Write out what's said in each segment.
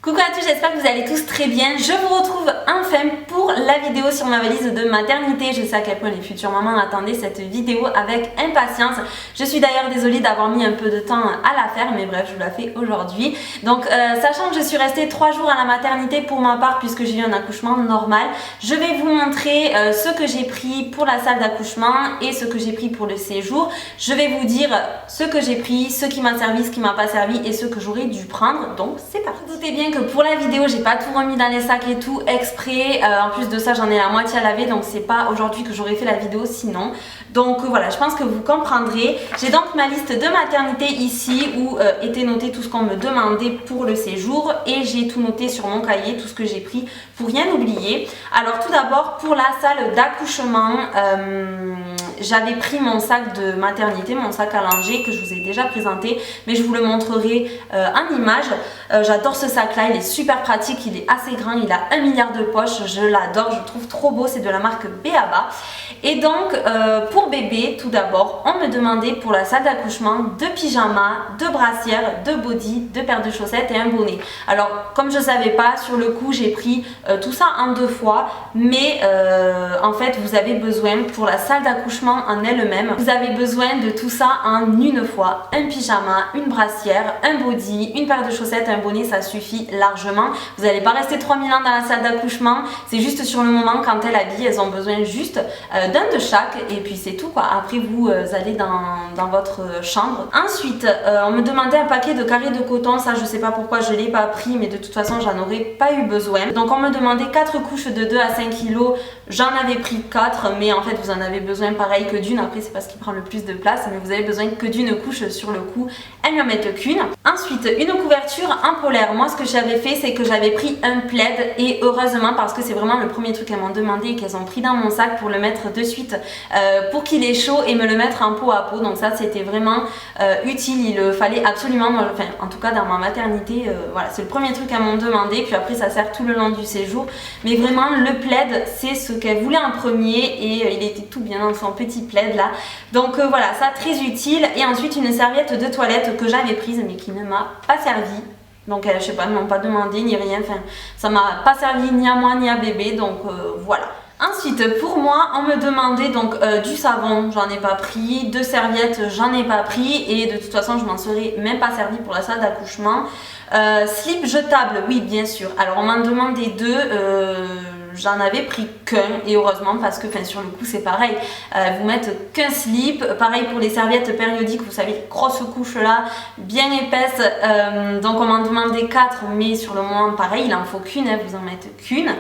Coucou à tous, j'espère que vous allez tous très bien. Je vous retrouve enfin pour la vidéo sur ma valise de maternité. Je sais à quel point les futures mamans attendaient cette vidéo avec impatience. Je suis d'ailleurs désolée d'avoir mis un peu de temps à la faire, mais bref, je vous la fais aujourd'hui. Donc sachant que je suis restée 3 jours à la maternité pour ma part puisque j'ai eu un accouchement normal, je vais vous montrer ce que j'ai pris pour la salle d'accouchement et ce que j'ai pris pour le séjour. Je vais vous dire ce que j'ai pris, ce qui m'a servi, ce qui m'a pas servi et ce que j'aurais dû prendre. Donc c'est parti. Doutez bien que pour la vidéo j'ai pas tout remis dans les sacs et tout exprès, en plus de ça j'en ai la moitié à laver, donc c'est pas aujourd'hui que j'aurais fait la vidéo sinon. Donc voilà, je pense que vous comprendrez. J'ai donc ma liste de maternité ici où était noté tout ce qu'on me demandait pour le séjour et j'ai tout noté sur mon cahier, tout ce que j'ai pris pour rien oublier. Alors tout d'abord pour la salle d'accouchement, j'avais pris mon sac de maternité, mon sac à langer que je vous ai déjà présenté, mais je vous le montrerai en image. J'adore ce sac là, il est super pratique, il est assez grand, il a 1 milliard de poches, je l'adore, je le trouve trop beau, c'est de la marque B.A.B.A. Et donc pour bébé, tout d'abord, on me demandait pour la salle d'accouchement 2 pyjamas, 2 brassières, 2 bodys, 2 paires de chaussettes et un bonnet. Alors comme je savais pas, sur le coup j'ai pris tout ça en 2 fois, mais en fait vous avez besoin pour la salle d'accouchement en elle-même, vous avez besoin de tout ça en une fois. Un pyjama, une brassière, un body, une paire de chaussettes, un bonnet, ça suffit largement. Vous n'allez pas rester 3000 ans dans la salle d'accouchement, c'est juste sur le moment quand elles habillent, elles ont besoin juste d'un de chaque et puis c'est tout quoi. Après vous allez dans votre chambre. Ensuite on me demandait un paquet de carrés de coton, ça je sais pas pourquoi je l'ai pas pris, mais de toute façon j'en aurais pas eu besoin. Donc on me demandait 4 couches de 2 à 5 kg, j'en avais pris 4, mais en fait vous en avez besoin pareil que d'une, après c'est parce qu'il prend le plus de place, mais vous avez besoin que d'une couche sur le coup, elles n'en mettent qu'une. Ensuite une couverture en polaire, moi ce que j'avais fait c'est que j'avais pris un plaid et heureusement parce que c'est vraiment le premier truc qu'elles m'ont demandé et qu'elles ont pris dans mon sac pour le mettre de suite pour qu'il est chaud et me le mettre en peau à peau, donc ça c'était vraiment utile, il fallait absolument, moi, enfin en tout cas dans ma maternité, voilà c'est le premier truc qu'elles m'ont demandé, puis après ça sert tout le long du séjour, mais vraiment le plaid c'est ce qu'elle voulait en premier et il était tout bien dans son petit plaid là, donc voilà ça très utile. Et ensuite une serviette de toilette que j'avais prise mais qui ne m'a pas servi. Donc je sais pas, ils m'ont pas demandé ni rien, enfin ça m'a pas servi ni à moi ni à bébé, donc voilà. Ensuite pour moi on me demandait donc du savon, j'en ai pas pris, 2 serviettes, j'en ai pas pris et de toute façon je m'en serais même pas servi pour la salle d'accouchement. Slip jetable, oui bien sûr, alors on m'en demandait 2, j'en avais pris qu'un et heureusement parce que sur le coup c'est pareil, vous mettre qu'un slip. Pareil pour les serviettes périodiques, vous savez les grosses couches là bien épaisses, donc on m'en demandait 4 mais sur le moment pareil il en faut qu'une, vous en mettez qu'une.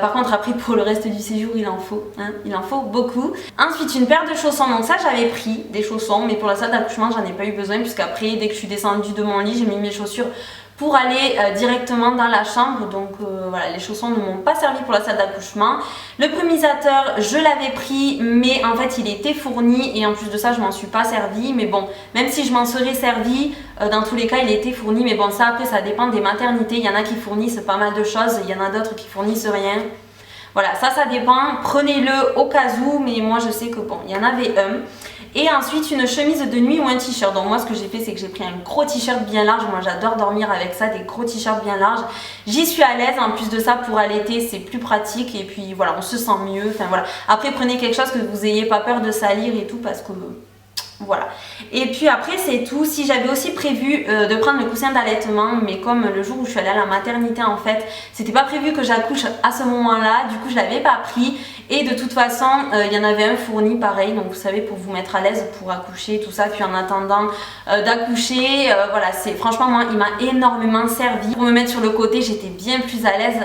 Par contre après pour le reste du séjour il en faut, il en faut beaucoup. Ensuite une paire de chaussons, donc ça j'avais pris des chaussons mais pour la salle d'accouchement j'en ai pas eu besoin puisqu'après dès que je suis descendue de mon lit j'ai mis mes chaussures pour aller directement dans la chambre, donc voilà les chaussons ne m'ont pas servi pour la salle d'accouchement. Le brumisateur je l'avais pris mais en fait il était fourni et en plus de ça je m'en suis pas servi, mais bon même si je m'en serais servi dans tous les cas il était fourni, mais bon ça après ça dépend des maternités, il y en a qui fournissent pas mal de choses, il y en a d'autres qui fournissent rien. Voilà ça dépend, prenez-le au cas où, mais moi je sais que bon il y en avait un. Et ensuite une chemise de nuit ou un t-shirt. Donc moi ce que j'ai fait c'est que j'ai pris un gros t-shirt bien large, moi j'adore dormir avec ça, des gros t-shirts bien larges. J'y suis à l'aise, en plus de ça pour allaiter c'est plus pratique et puis voilà on se sent mieux, enfin voilà. Après prenez quelque chose que vous ayez pas peur de salir et tout parce que voilà. Et puis après c'est tout. Si j'avais aussi prévu de prendre le coussin d'allaitement, mais comme le jour où je suis allée à la maternité en fait c'était pas prévu que j'accouche à ce moment là, du coup je l'avais pas pris et de toute façon il y en avait un fourni pareil, donc vous savez pour vous mettre à l'aise pour accoucher tout ça, puis en attendant d'accoucher voilà c'est franchement moi il m'a énormément servi. Pour me mettre sur le côté j'étais bien plus à l'aise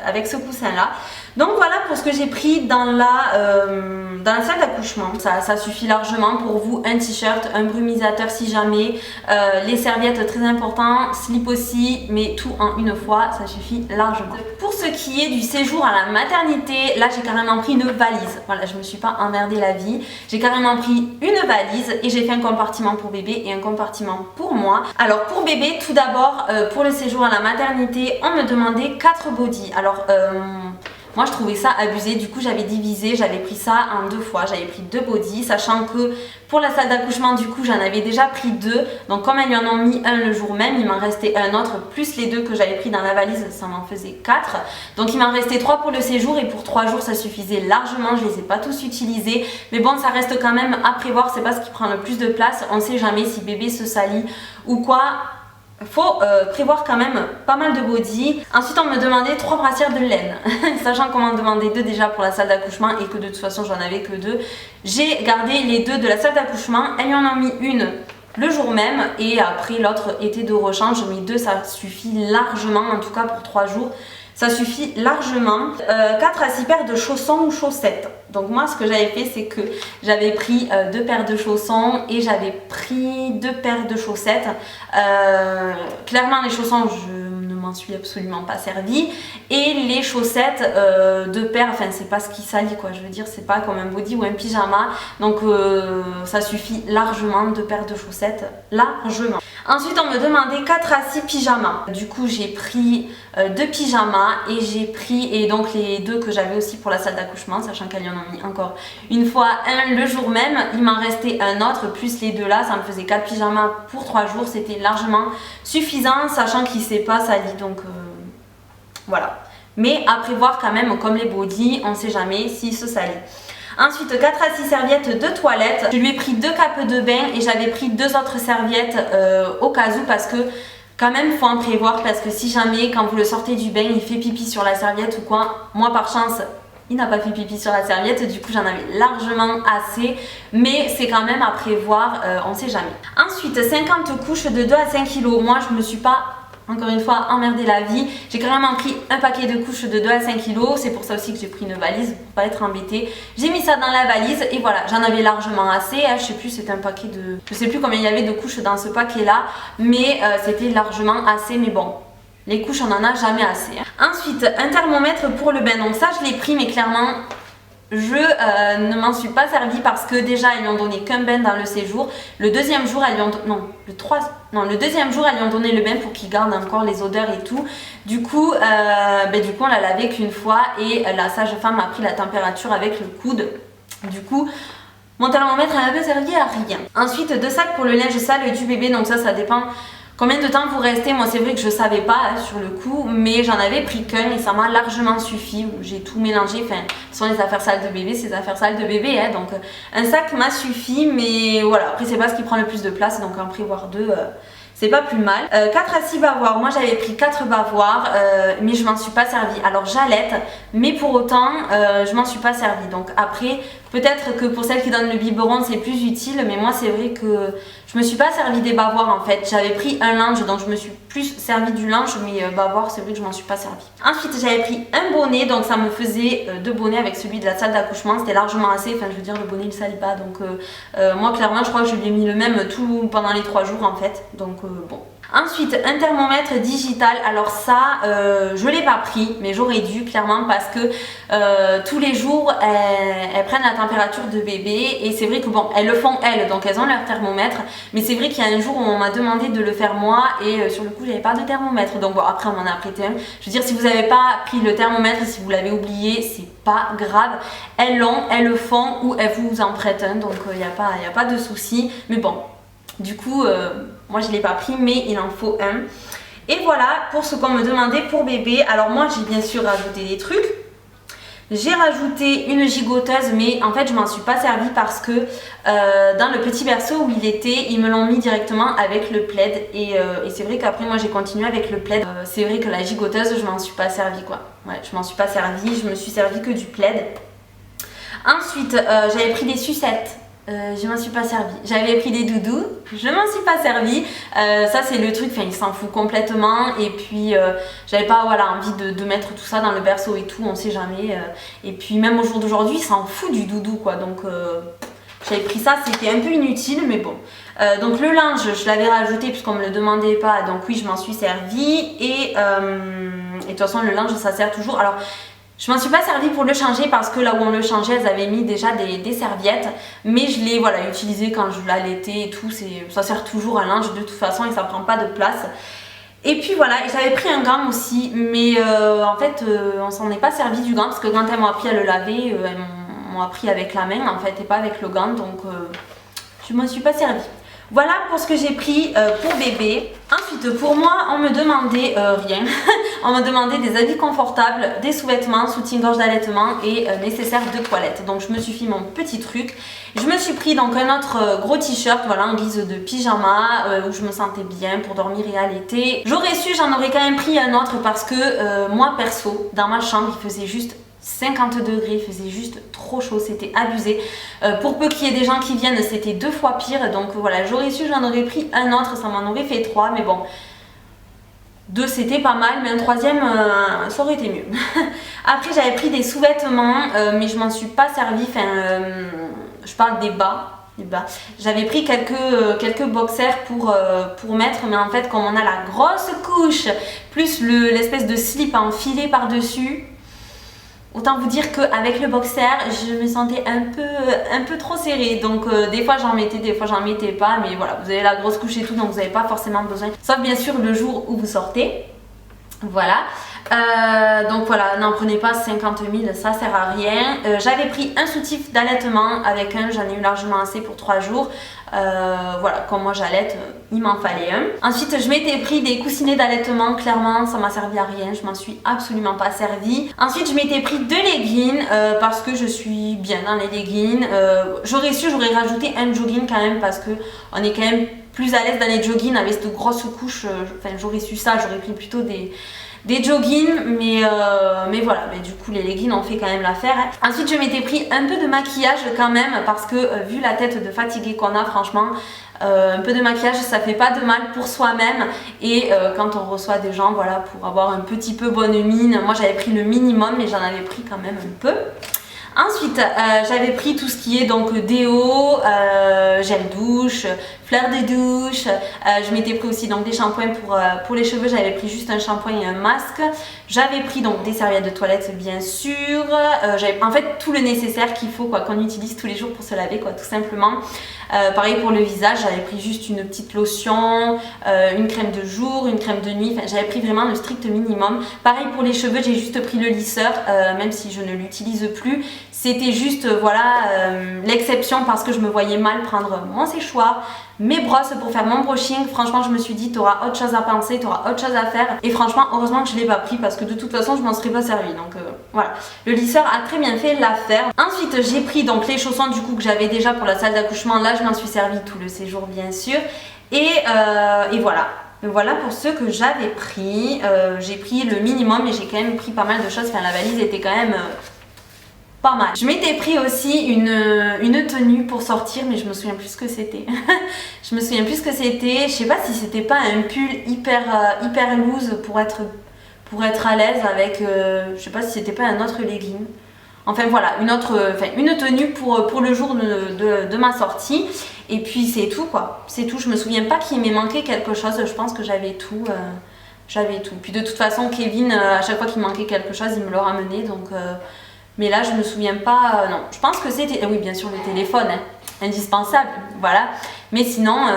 avec ce coussin là. Donc voilà pour ce que j'ai pris dans la salle d'accouchement. Ça suffit largement pour vous, un t-shirt, un brumisateur si jamais, les serviettes très important, slip aussi, mais tout en une fois, ça suffit largement. Pour ce qui est du séjour à la maternité, là j'ai carrément pris une valise. Voilà, je me suis pas emmerdé la vie. J'ai carrément pris une valise et j'ai fait un compartiment pour bébé et un compartiment pour moi. Alors pour bébé, tout d'abord, pour le séjour à la maternité, on me demandait 4 bodys. Alors moi je trouvais ça abusé. Du coup j'avais divisé, j'avais pris ça en 2 fois, j'avais pris 2 bodys, sachant que pour la salle d'accouchement du coup j'en avais déjà pris 2, donc comme elles lui en ont mis un le jour même, il m'en restait un autre plus les 2 que j'avais pris dans la valise, ça m'en faisait 4, donc il m'en restait 3 pour le séjour et pour 3 jours ça suffisait largement. Je les ai pas tous utilisés, mais bon ça reste quand même à prévoir, c'est pas ce qui prend le plus de place, on sait jamais si bébé se salit ou quoi. Faut prévoir quand même pas mal de body. Ensuite on me demandait 3 brassières de laine sachant qu'on m'en demandait 2 déjà pour la salle d'accouchement et que de toute façon j'en avais que 2. J'ai gardé les 2 de la salle d'accouchement, elles lui en ont mis une le jour même et après l'autre était de rechange, mais 2 ça suffit largement, en tout cas pour 3 jours ça suffit largement. 4 à 6 paires de chaussons ou chaussettes. Donc moi ce que j'avais fait c'est que j'avais pris 2 paires de chaussons et j'avais pris 2 paires de chaussettes. Clairement les chaussons je ne m'en suis absolument pas servi et les chaussettes 2 paires, enfin c'est pas ce qui salit quoi, je veux dire c'est pas comme un body ou un pyjama, donc ça suffit largement 2 paires de chaussettes, largement. Ensuite on me demandait 4 à 6 pyjamas, du coup j'ai pris 2 pyjamas et j'ai pris, et donc les 2 que j'avais aussi pour la salle d'accouchement, sachant qu'elle y en a mis encore une fois un le jour même, il m'en restait un autre plus les 2 là, ça me faisait 4 pyjamas pour 3 jours, c'était largement suffisant sachant qu'il ne s'est pas sali, donc voilà. Mais à prévoir quand même comme les bodys, on ne sait jamais s'il se salit. Ensuite 4 à 6 serviettes de toilette, je lui ai pris 2 capes de bain et j'avais pris 2 autres serviettes au cas où, parce que quand même il faut en prévoir, parce que si jamais quand vous le sortez du bain il fait pipi sur la serviette ou quoi, moi par chance il n'a pas fait pipi sur la serviette, du coup j'en avais largement assez, mais c'est quand même à prévoir, on ne sait jamais. Ensuite 50 couches de 2 à 5 kg, moi je me suis pas encore une fois emmerdé la vie, j'ai carrément pris un paquet de couches de 2 à 5 kg, c'est pour ça aussi que j'ai pris une valise pour pas être embêtée. J'ai mis ça dans la valise et voilà, j'en avais largement assez, je sais plus, c'était un paquet de, je sais plus combien il y avait de couches dans ce paquet là, mais c'était largement assez, mais bon, les couches on en a jamais assez. Ensuite un thermomètre pour le bain, donc ça je l'ai pris mais clairement je ne m'en suis pas servi parce que déjà elles lui ont donné qu'un bain dans le séjour. Le deuxième jour elles lui ont le deuxième jour elles lui ont donné le bain pour qu'il garde encore les odeurs et tout. Du coup on l'a lavé qu'une fois et la sage-femme a pris la température avec le coude. Du coup mon thermomètre n'avait servi à rien. Ensuite 2 sacs pour le linge sale du bébé, donc ça dépend combien de temps vous restez. Moi c'est vrai que je savais pas sur le coup, mais j'en avais pris qu'un et ça m'a largement suffi. J'ai tout mélangé, enfin ce sont les affaires sales de bébé, c'est les affaires sales de bébé, donc un sac m'a suffi, mais voilà, après c'est pas ce qui prend le plus de place, donc en prévoir 2 c'est pas plus mal. 4 à 6 bavoirs, moi j'avais pris 4 bavoirs mais je m'en suis pas servi. Alors j'allaite, mais pour autant je m'en suis pas servi. Donc après peut-être que pour celles qui donnent le biberon c'est plus utile, mais moi c'est vrai que je me suis pas servi des bavoirs en fait. J'avais pris un linge, donc je me suis plus servi du linge, mais bavoirs c'est vrai que je m'en suis pas servi. Ensuite j'avais pris un bonnet, donc ça me faisait 2 bonnets avec celui de la salle d'accouchement, c'était largement assez. Enfin je veux dire le bonnet il salit pas, donc moi clairement je crois que je lui ai mis le même tout pendant les 3 jours en fait, donc bon. Ensuite un thermomètre digital, alors ça je l'ai pas pris mais j'aurais dû clairement, parce que tous les jours elles prennent la température de bébé et c'est vrai que bon elles le font elles, donc elles ont leur thermomètre, mais c'est vrai qu'il y a un jour où on m'a demandé de le faire moi et sur le coup j'avais pas de thermomètre, donc bon après on m'en a prêté un. Je veux dire, si vous n'avez pas pris le thermomètre, si vous l'avez oublié, c'est pas grave, elles l'ont, elles le font ou elles vous en prêtent un, donc il n'y a pas de souci, mais bon du coup moi je l'ai pas pris mais il en faut un. Et voilà pour ce qu'on me demandait pour bébé. Alors moi j'ai bien sûr rajouté des trucs. J'ai rajouté une gigoteuse, mais en fait je m'en suis pas servi parce que dans le petit berceau où il était, ils me l'ont mis directement avec le plaid et c'est vrai qu'après moi j'ai continué avec le plaid. C'est vrai que la gigoteuse je m'en suis pas servi quoi. Ouais, je m'en suis pas servi, je me suis servi que du plaid. Ensuite j'avais pris des sucettes. Je m'en suis pas servi. J'avais pris des doudous, je m'en suis pas servi. Ça c'est le truc, enfin il s'en fout complètement. Et puis j'avais pas envie de mettre tout ça dans le berceau et tout, on sait jamais. Et puis même au jour d'aujourd'hui il s'en fout du doudou quoi. Donc j'avais pris ça, c'était un peu inutile mais bon. Donc le linge je l'avais rajouté puisqu'on me le demandait pas, donc oui je m'en suis servi. Et de toute façon le linge ça sert toujours. Alors je m'en suis pas servi pour le changer parce que là où on le changeait elles avaient mis déjà des serviettes, mais je l'ai utilisé quand je l'allaitais et tout, ça sert toujours un linge de toute façon et ça prend pas de place. Et puis voilà, j'avais pris un gant aussi, mais en fait on s'en est pas servi du gant parce que quand elles m'ont appris à le laver, elles m'ont appris avec la main en fait et pas avec le gant, donc je m'en suis pas servi. Voilà pour ce que j'ai pris pour bébé. Ensuite pour moi on me demandait rien, on me demandait des habits confortables, des sous-vêtements, soutien-gorge d'allaitement et nécessaires de toilette. Donc je me suis fait mon petit truc. Je me suis pris donc un autre gros t-shirt, voilà, en guise de pyjama où je me sentais bien pour dormir et allaiter. J'aurais su, j'en aurais quand même pris un autre parce que moi perso, dans ma chambre il faisait juste 50 degrés, il faisait juste trop chaud, c'était abusé. Pour peu qu'il y ait des gens qui viennent, c'était 2 fois pire. Donc voilà, j'aurais su, j'en aurais pris un autre, ça m'en aurait fait 3, mais bon. 2 c'était pas mal, mais un 3e ça aurait été mieux. Après j'avais pris des sous-vêtements, mais je m'en suis pas servi, je parle des bas. J'avais pris quelques boxers pour mettre, mais en fait comme on a la grosse couche, plus l'espèce de slip à enfiler par-dessus, autant vous dire qu'avec le boxer, je me sentais un peu trop serrée. Donc des fois j'en mettais, des fois j'en mettais pas. Mais voilà, vous avez la grosse couche et tout, donc vous n'avez pas forcément besoin. Sauf bien sûr le jour où vous sortez. Voilà. Donc voilà, n'en prenez pas 50 000, ça sert à rien. J'avais pris un soutif d'allaitement avec j'en ai eu largement assez pour 3 jours. Voilà, comme moi j'allaite, il m'en fallait un. Ensuite je m'étais pris des coussinets d'allaitement, clairement ça m'a servi à rien, je m'en suis absolument pas servi. Ensuite je m'étais pris 2 leggings parce que je suis bien dans les leggings. J'aurais rajouté un jogging quand même parce que on est quand même plus à l'aise dans les joggings avec cette grosse couche. Enfin j'aurais su ça, j'aurais pris plutôt des joggings, mais voilà, mais du coup les leggings ont fait quand même l'affaire. Ensuite je m'étais pris un peu de maquillage quand même parce que vu la tête de fatiguée qu'on a, franchement un peu de maquillage ça fait pas de mal pour soi-même. Et quand on reçoit des gens, voilà, pour avoir un petit peu bonne mine, moi j'avais pris le minimum mais j'en avais pris quand même un peu. Ensuite j'avais pris tout ce qui est donc déo, gel douche, fleur de douche. Je m'étais pris aussi donc des shampoings pour les cheveux, j'avais pris juste un shampoing et un masque. J'avais pris donc des serviettes de toilette bien sûr. J'avais en fait tout le nécessaire qu'il faut, quoi, qu'on utilise tous les jours pour se laver, quoi, tout simplement. Pareil pour le visage, j'avais pris juste une petite lotion, une crème de jour, une crème de nuit. Enfin, j'avais pris vraiment le strict minimum. Pareil pour les cheveux, j'ai juste pris le lisseur, même si je ne l'utilise plus. C'était juste voilà l'exception parce que je me voyais mal prendre mon séchoir, mes brosses pour faire mon brushing. Franchement je me suis dit t'auras autre chose à penser, t'auras autre chose à faire. Et franchement heureusement que je ne l'ai pas pris parce que de toute façon je m'en serais pas servi. Donc voilà, le lisseur a très bien fait l'affaire. Ensuite j'ai pris donc les chaussons du coup que j'avais déjà pour la salle d'accouchement. Là je m'en suis servi tout le séjour bien sûr. Et voilà. Voilà pour ce que j'avais pris. J'ai pris le minimum mais j'ai quand même pris pas mal de choses. Enfin la valise était quand même... pas mal. Je m'étais pris aussi une tenue pour sortir, mais je me souviens plus ce que c'était. Je me souviens plus ce que c'était. Je sais pas si c'était pas un pull hyper loose pour être à l'aise avec. Je sais pas si c'était pas un autre legging. Enfin voilà, une tenue pour le jour de ma sortie. Et puis c'est tout quoi. C'est tout. Je me souviens pas qu'il m'ait manqué quelque chose. Je pense que j'avais tout. Puis de toute façon, Kevin, à chaque fois qu'il manquait quelque chose, il me le ramenait. Donc. Mais là je me souviens pas, non, je pense que c'était, oui bien sûr le téléphone, hein, indispensable, voilà. Mais sinon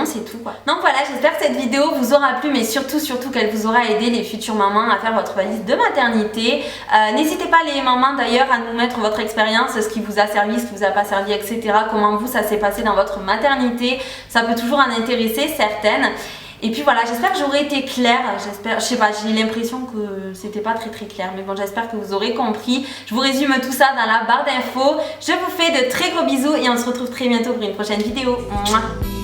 c'est tout quoi. Donc voilà, j'espère que cette vidéo vous aura plu, mais surtout qu'elle vous aura aidé les futures mamans à faire votre valise de maternité. N'hésitez pas les mamans d'ailleurs à nous mettre votre expérience, ce qui vous a servi, ce qui vous a pas servi, etc. Comment vous ça s'est passé dans votre maternité, ça peut toujours en intéresser certaines. Et puis voilà, j'espère que j'aurai été claire, je sais pas, j'ai l'impression que c'était pas très clair, mais bon j'espère que vous aurez compris. Je vous résume tout ça dans la barre d'infos. Je vous fais de très gros bisous et on se retrouve très bientôt pour une prochaine vidéo. Mouah.